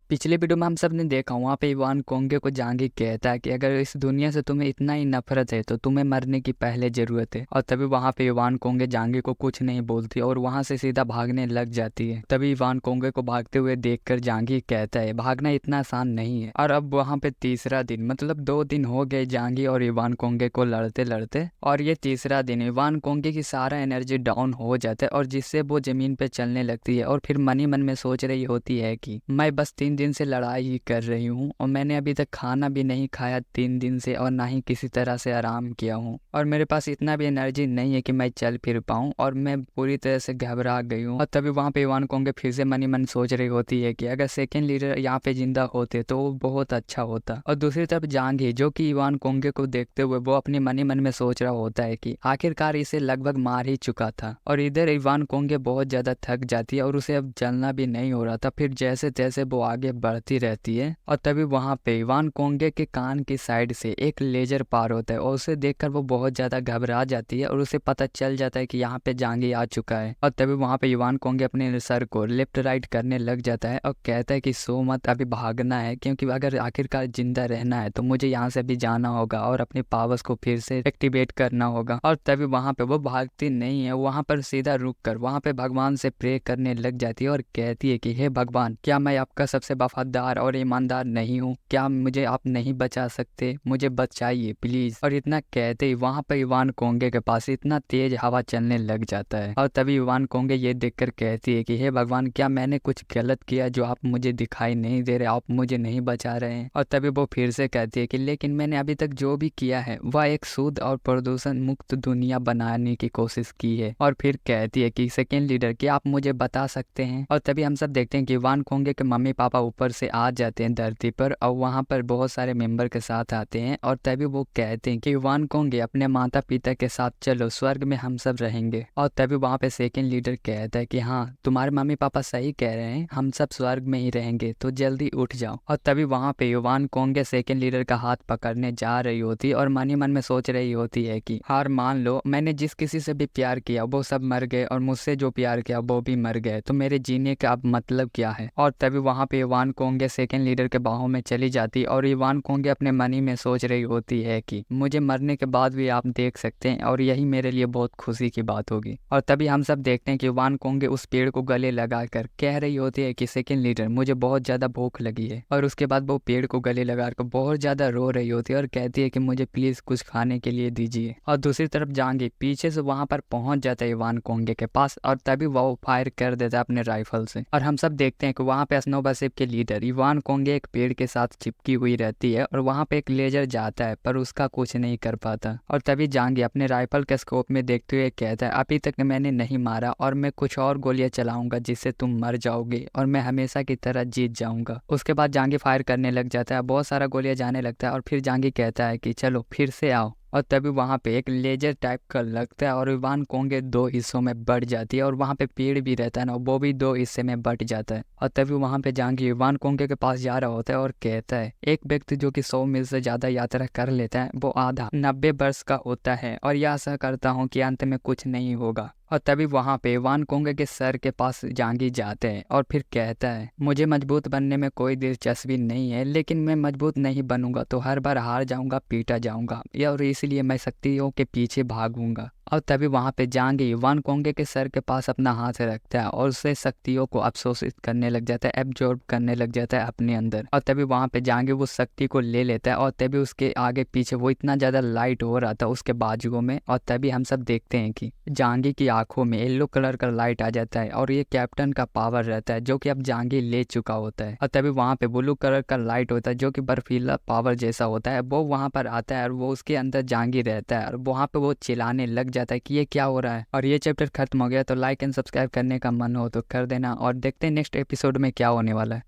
पिछले वीडियो में हम सब ने देखा वहाँ पे इवान कोंगे को जांगी कहता है कि अगर इस दुनिया से तुम्हें इतना ही नफरत है तो तुम्हें मरने की पहले जरूरत है। और तभी वहाँ पे इवान कोंगे जांगी को कुछ नहीं बोलती और वहाँ से सीधा भागने लग जाती है। तभी इवान कोंगे को भागते हुए देखकर जांगी कहता है भागना इतना आसान नहीं है। और अब वहाँ पे तीसरा दिन मतलब 2 दिन हो गए जांगी और इवान कोंगे को लड़ते लड़ते, और ये तीसरा दिन इवान कोंगे की सारा एनर्जी डाउन हो जाता है और जिससे वो जमीन पे चलने लगती है और फिर मन ही मन में सोच रही होती है कि मैं बस 3 दिन से लड़ाई ही कर रही हूँ और मैंने अभी तक खाना भी नहीं खाया 3 दिन से और ना ही किसी तरह से आराम किया हूँ और मेरे पास इतना भी एनर्जी नहीं है कि मैं चल फिर पाऊँ और मैं पूरी तरह से घबरा गई हूँ। और तभी वहाँ पे इवान कोंगे फिर से मन ही मन सोच रही होती है कि अगर सेकेंड लीडर यहाँ पे जिंदा होते तो वो बहुत अच्छा होता। और दूसरी तरफ जांगी जो कि इवान कोंगे को देखते हुए वो अपने मन ही मन में सोच रहा होता है कि आखिरकार इसे लगभग मार ही चुका था। और इधर इवान कोंगे बहुत ज्यादा थक जाती है और उसे अब चलना भी नहीं हो रहा था। फिर जैसे तैसे वो आगे बढ़ती रहती है और तभी वहां पे इवान कोंगे के कान की साइड से एक लेजर पार होता है और उसे देखकर वो बहुत ज्यादा घबरा जाती है और उसे पता चल जाता है कि यहाँ पे जांगी आ चुका है। और तभी वहां पे इवान कोंगे अपने सर को लेफ्ट राइट करने लग जाता है और कहता है कि सो मत, अभी भागना है क्योंकि अगर आखिरकार जिंदा रहना है तो मुझे यहाँ से भी जाना होगा और अपने पावर्स को फिर से एक्टिवेट करना होगा। और तभी वहां पे वो भागती नहीं है, वहां पर सीधा रुक कर वहां पे भगवान से प्रे करने लग जाती है और कहती है कि हे भगवान, क्या मैं आपका सबसे वफादार और ईमानदार नहीं हूँ? क्या मुझे आप नहीं बचा सकते? मुझे बचाइए प्लीज। और इतना कहते ही वहां पर इवान कोंगे के पास इतना तेज हवा चलने लग जाता है और तभी इवान कोंगे ये देखकर कहती है कि हे भगवान, क्या मैंने कुछ गलत किया जो आप मुझे दिखाई नहीं दे रहे, आप मुझे नहीं बचा रहे हैं? और तभी वो फिर से कहती है कि लेकिन मैंने अभी तक जो भी किया है वह एक शुद्ध और प्रदूषण मुक्त दुनिया बनाने की कोशिश की है। और फिर कहती है कि सेकेंड लीडर, क्या आप मुझे बता सकते हैं? और तभी हम सब देखते हैं कि इवान कोंगे के मम्मी पापा ऊपर से आ जाते हैं धरती पर और वहां पर बहुत सारे मेंबर के साथ आते हैं और तभी वो कहते हैं कि इवान कोंगे अपने माता पिता के साथ चलो, स्वर्ग में हम सब रहेंगे। और तभी वहां पे सेकेंड लीडर कहता है कि हाँ, तुम्हारे मम्मी पापा सही कह रहे हैं, हम सब स्वर्ग में ही रहेंगे, तो जल्दी उठ जाओ। और तभी वहां पे इवान कोंगे सेकेंड लीडर का हाथ पकड़ने जा रही होती और मन ही मन में सोच रही होती है कि हार मान लो, मैंने जिस किसी से भी प्यार किया वो सब मर गए और मुझसे जो प्यार किया वो भी मर गए, तो मेरे जीने का अब मतलब क्या है? और तभी वहां पे इवान कोंगे सेकेंड लीडर के बाहों में चली जाती और इवान कोंगे अपने मन ही में सोच रही होती है कि मुझे मरने के बाद भी आप देख सकते हैं और यही मेरे लिए बहुत खुशी की बात होगी। और तभी हम सब देखते हैं कि इवान कोंगे उस पेड़ को गले लगाकर कह रही होती है कि सेकेंड लीडर, मुझे बहुत ज्यादा भूख लगी है। और उसके बाद वो पेड़ को गले लगाकर बहुत ज्यादा रो रही होती है और कहती है कि मुझे प्लीज कुछ खाने के लिए दीजिए। और दूसरी तरफ जांगी पीछे से वहां पर पहुंच जाता है इवान कोंगे के पास और तभी वो फायर कर देता है अपने राइफल से। और हम सब देखते हैं कि वहां पे स्नोबरशिप के लीडर इवान कोंगे एक पेड़ के साथ चिपकी हुई रहती है और वहां पे एक लेजर जाता है पर उसका कुछ नहीं कर पाता। और तभी जांगी अपने राइफल के स्कोप में देखते हुए कहता है अभी तक मैंने नहीं मारा और मैं कुछ और गोलियां चलाऊंगा जिससे तुम मर जाओगे और मैं हमेशा की तरह जीत जाऊंगा। उसके बाद जांगी फायर करने लग जाता है, बहुत सारा गोलियां जाने लगता है और फिर जांगी कहता है कि चलो फिर से आओ। और तभी वहां पे एक लेजर टाइप का लगता है और इवान कोंगे 2 हिस्सों में बढ़ जाती है और वहां पे पेड़ भी रहता है ना, वो भी 2 हिस्से में बट जाता है। और तभी वहां पे जांगी इवान कोंगे के पास जा रहा होता है और कहता है एक व्यक्ति जो कि 100 मील से ज्यादा यात्रा कर लेता है वो आधा 90 वर्ष का होता है और यह आशा करता हूँ कि अंत में कुछ नहीं होगा। और तभी वहां पे इवान कोंगे के सर के पास जांगी जाते हैं और फिर कहता है मुझे मजबूत बनने में कोई दिलचस्पी नहीं है, लेकिन मैं मजबूत नहीं बनूंगा तो हर बार हार जाऊंगा, पीटा जाऊंगा और इसलिए मैं शक्तियों के पीछे भागूंगा। और तभी वहां पे जांगी इवान कोंगे के सर के पास अपना हाथ रखता है और उसे शक्तियों को अवशोषित करने लग जाता है, एब्जॉर्ब करने लग जाता है अपने अंदर। और तभी वहां पे जांगी वो शक्ति को ले लेता है और तभी उसके आगे पीछे वो इतना ज्यादा लाइट हो रहा था उसके बाजुओं में और तभी हम सब देखते हैं कि जांगी की आंखों में येलो कलर का लाइट आ जाता है और ये कैप्टन का पावर रहता है जो कि अब जांगी ले चुका होता है। और तभी वहां पे ब्लू कलर का लाइट होता है जो कि बर्फीला पावर जैसा होता है, वो वहां पर आता है और वो उसके अंदर जांगी रहता है और वहां पे वो चिल्लाने लग जाता है कि ये क्या हो रहा है। और ये चैप्टर खत्म हो गया, तो लाइक एंड सब्सक्राइब करने का मन हो तो कर देना और देखते हैं नेक्स्ट एपिसोड में क्या होने वाला है।